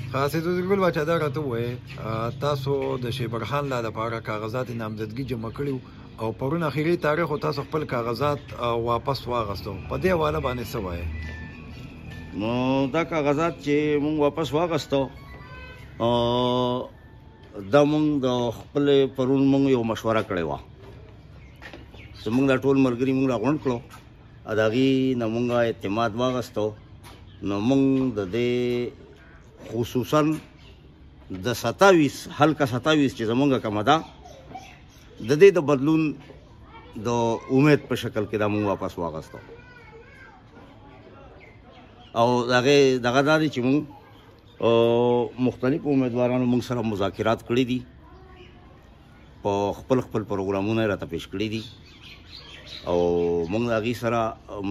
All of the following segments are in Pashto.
سیدالګل باچا دا راته ووایې تاسو د شیبرخان لا دپاره کاغذات نامزدګي جمع کړي او پرون اخري تاریخ تاسو خپل کاغذات واپس واغستو په دې حواله باندې څه وایې؟ نو دا کاغذات چې مونږ واپس واغستو دا مونږ د خپل پرون مونږ یو مشوره کړې وه زمونږ دا ټول ملګري مونږ راغونډ کړو د هغې نه مونږ اعتماد واغستو نو مونږ د دې خصوصا د 27 حلقه 27 چې زمونږ کومه ده د دې د بدلون د امید په شکل کې دا مونږ واپس واغستو او دغه دا دی چې مونږ مختلف امیدوارانو مونږ سره مذاکرات کړي دي په خپل پروګرامونه یې راته پیش کړي دي او مونږ د هغې سره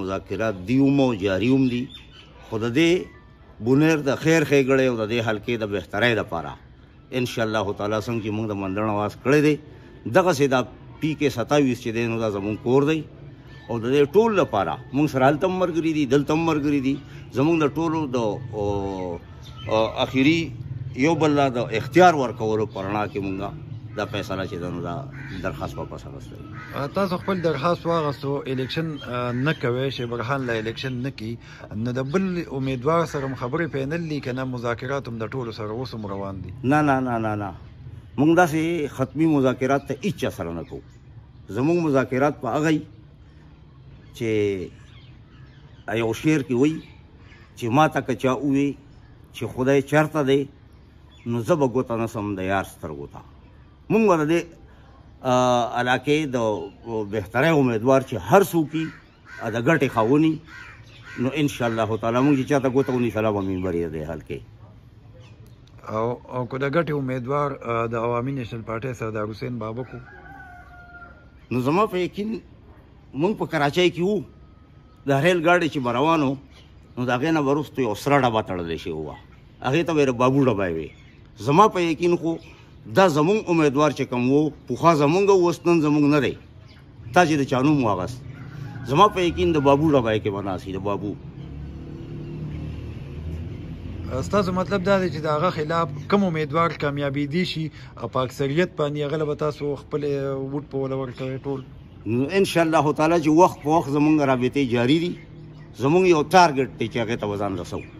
مذاکرات دي هم او جاري هم دي خو د دې بونیر د خیر ښېګړې او د دې حلقې د بهترۍ دپاره انشاءالله تعالی څنګه چې موږ د منډڼ آواز کړی دی دغسې دا پی کې 27 چې دی نو دا زموږ کور دی او د دې ټول لپاره موږ سره هلته هم ملګري دي دلته هم ملګري دي زموږ د ټولو د اخري یو بل لا د اختیار ورکولو په رڼا کې موږ دا فیصله چې ده نو دا درخواست واپس اخیستی تاسو خپل درخواست واغستو الیکشن نه کوئ شیبرخان له الیکشن نه کي نو د بل امیدوار سره خبرې پیندلې که نه مذاکرات هم د ټولو سره اوس هم روان دي؟ نه نه نه نه نه موږ داسې ختمي مذاکرات ته هېڅ چا سره نه کوو زموږ مذاکرات په هغه چې یو شعر کې وایي چې ما ته که چا ووایي چې خدای چېرته دی نو زه به ګوته نه سم د یار سترګو ته مونږ به د دې علاقې د بهترۍ امیدوار چې هر څوک یې د ګټې خاوني نو انشاءالله تعالی مونږ چې چاته ګوته ونیسله به ممبر یې دی حل کې او که د ګټې امیدوار د عوامي نیشنل پارټۍ سردار حسین بابک نو زما په یقین مونږ په کراچۍ کې وو د ریل ګاډۍ چې به روان وو نو د هغې نه به وروستو یو سره ډبه تړلی شوې وه هغې ته به یې بابو ډبه وې زما په یقین خو دا زمونږ امیدوار چې کوم وو پخوا زمونږ اوس نن زمونږ نه دی تا چې د چا نوم واغست زما په یقین د بابو ډبی کې به ناست د بابو ستاسو مطلب دا دی چې د هغه خلاف کوم امیدوار کامیابېدی شي او په اکثریت باندې هغه له به تاسو خپل ووټ په وله ورکوئ ټول نو انشاءالله تعالی چې وخت په وخت زمونږ رابطې جاري دي زمونږ یو ټارګټ دی چې هغې ته به ځان رسوو